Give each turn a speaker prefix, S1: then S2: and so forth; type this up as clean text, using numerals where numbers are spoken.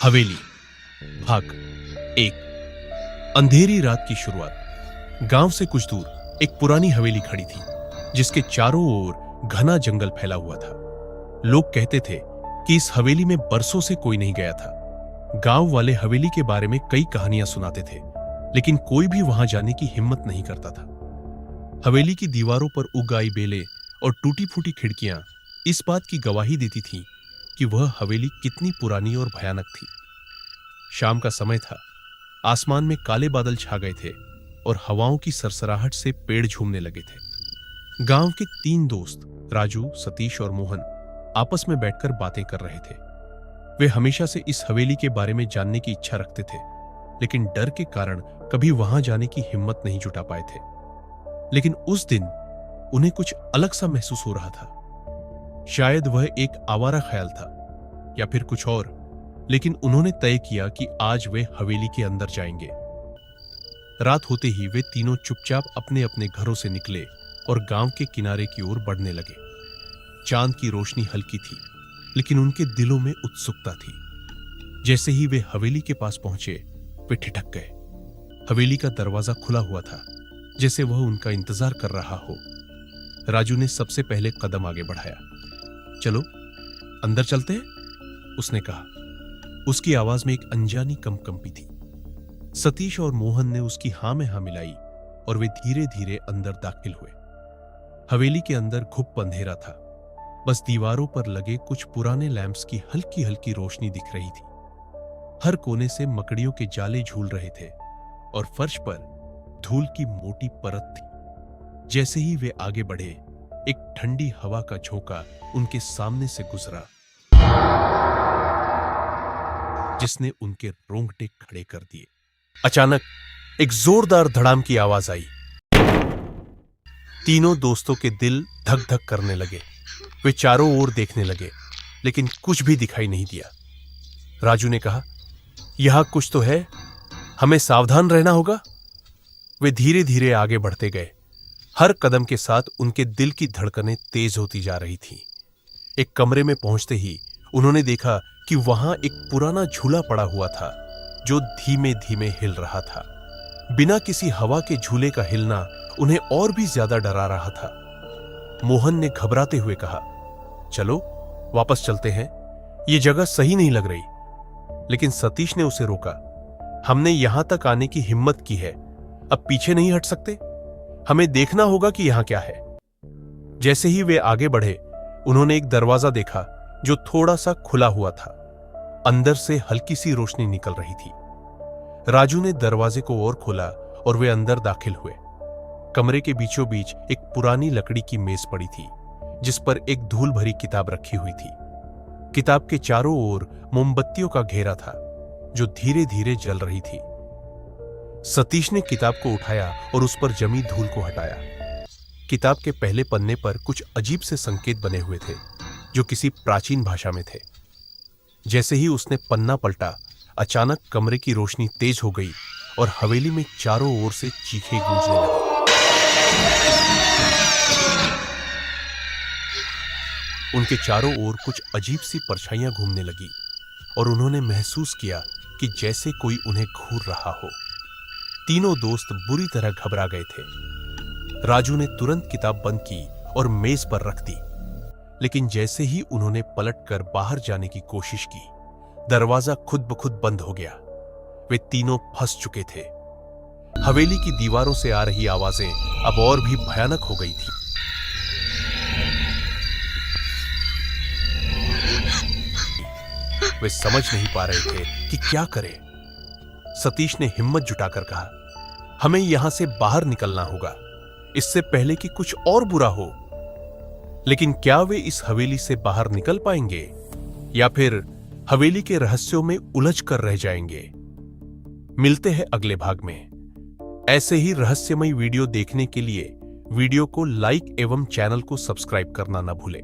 S1: हवेली भाग 1। अंधेरी रात की शुरुआत। गांव से कुछ दूर एक पुरानी हवेली खड़ी थी जिसके चारों ओर घना जंगल फैला हुआ था। लोग कहते थे कि इस हवेली में बरसों से कोई नहीं गया था। गांव वाले हवेली के बारे में कई कहानियां सुनाते थे, लेकिन कोई भी वहां जाने की हिम्मत नहीं करता था। हवेली की दीवारों पर उग आई बेलें और टूटी फूटी खिड़कियां इस बात की गवाही देती थीं कि वह हवेली कितनी पुरानी और भयानक थी। शाम का समय था। आसमान में काले बादल छा गए थे और हवाओं की सरसराहट से पेड़ झूमने लगे थे। गांव के 3 दोस्त राजू, सतीश और मोहन आपस में बैठकर बातें कर रहे थे। वे हमेशा से इस हवेली के बारे में जानने की इच्छा रखते थे, लेकिन डर के कारण कभी वहां जाने की हिम्मत नहीं जुटा पाए थे। लेकिन उस दिन उन्हें कुछ अलग सा महसूस हो रहा था। शायद वह एक आवारा ख्याल था या फिर कुछ और, लेकिन उन्होंने तय किया कि आज वे हवेली के अंदर जाएंगे। रात होते ही वे तीनों चुपचाप अपने अपने घरों से निकले और गांव के किनारे की ओर बढ़ने लगे। चांद की रोशनी हल्की थी, लेकिन उनके दिलों में उत्सुकता थी। जैसे ही वे हवेली के पास पहुंचे, वे ठिठक गए। हवेली का दरवाजा खुला हुआ था, जैसे वह उनका इंतजार कर रहा हो। राजू ने सबसे पहले कदम आगे बढ़ाया। चलो अंदर चलते हैं, उसने कहा। उसकी आवाज में एक अनजानी कंपी थी। सतीश और मोहन ने उसकी हां में हां मिलाई और वे धीरे धीरे अंदर दाखिल हुए। हवेली के अंदर घुप अंधेरा था। बस दीवारों पर लगे कुछ पुराने लैंप्स की हल्की हल्की रोशनी दिख रही थी। हर कोने से मकड़ियों के जाले झूल रहे थे और फर्श पर धूल की मोटी परत थी। जैसे ही वे आगे बढ़े, एक ठंडी हवा का झोंका उनके सामने से गुजरा, जिसने उनके रोंगटे खड़े कर दिए। अचानक एक जोरदार धड़ाम की आवाज आई। तीनों दोस्तों के दिल धक धक करने लगे। वे चारों ओर देखने लगे, लेकिन कुछ भी दिखाई नहीं दिया। राजू ने कहा, यहां कुछ तो है, हमें सावधान रहना होगा। वे धीरे धीरे आगे बढ़ते गए। हर कदम के साथ उनके दिल की धड़कनें तेज होती जा रही थीं। एक कमरे में पहुंचते ही उन्होंने देखा कि वहां एक पुराना झूला पड़ा हुआ था, जो धीमे धीमे हिल रहा था। बिना किसी हवा के झूले का हिलना उन्हें और भी ज्यादा डरा रहा था। मोहन ने घबराते हुए कहा, चलो वापस चलते हैं, ये जगह सही नहीं लग रही। लेकिन सतीश ने उसे रोका। हमने यहां तक आने की हिम्मत की है, अब पीछे नहीं हट सकते। हमें देखना होगा कि यहां क्या है। जैसे ही वे आगे बढ़े, उन्होंने एक दरवाजा देखा जो थोड़ा सा खुला हुआ था। अंदर से हल्की सी रोशनी निकल रही थी। राजू ने दरवाजे को और खोला और वे अंदर दाखिल हुए। कमरे के बीचों बीच एक पुरानी लकड़ी की मेज पड़ी थी, जिस पर एक धूल भरी किताब रखी हुई थी। किताब के चारों ओर मोमबत्तियों का घेरा था, जो धीरे धीरे जल रही थी। सतीश ने किताब को उठाया और उस पर जमी धूल को हटाया। किताब के पहले पन्ने पर कुछ अजीब से संकेत बने हुए थे, जो किसी प्राचीन भाषा में थे। जैसे ही उसने पन्ना पलटा, अचानक कमरे की रोशनी तेज हो गई और हवेली में चारों ओर से चीखें गूंजने लगी। उनके चारों ओर कुछ अजीब सी परछाइयां घूमने लगी और उन्होंने महसूस किया कि जैसे कोई उन्हें घूर रहा हो। तीनों दोस्त बुरी तरह घबरा गए थे। राजू ने तुरंत किताब बंद की और मेज पर रख दी, लेकिन जैसे ही उन्होंने पलटकर बाहर जाने की कोशिश की, दरवाजा खुद ब खुद बंद हो गया। वे तीनों फंस चुके थे। हवेली की दीवारों से आ रही आवाजें अब और भी भयानक हो गई थी। वे समझ नहीं पा रहे थे कि क्या करें। सतीश ने हिम्मत जुटाकर कहा, हमें यहां से बाहर निकलना होगा, इससे पहले कि कुछ और बुरा हो। लेकिन क्या वे इस हवेली से बाहर निकल पाएंगे या फिर हवेली के रहस्यों में उलझ कर रह जाएंगे? मिलते हैं अगले भाग में। ऐसे ही रहस्यमय वीडियो देखने के लिए वीडियो को लाइक एवं चैनल को सब्सक्राइब करना न भूलें।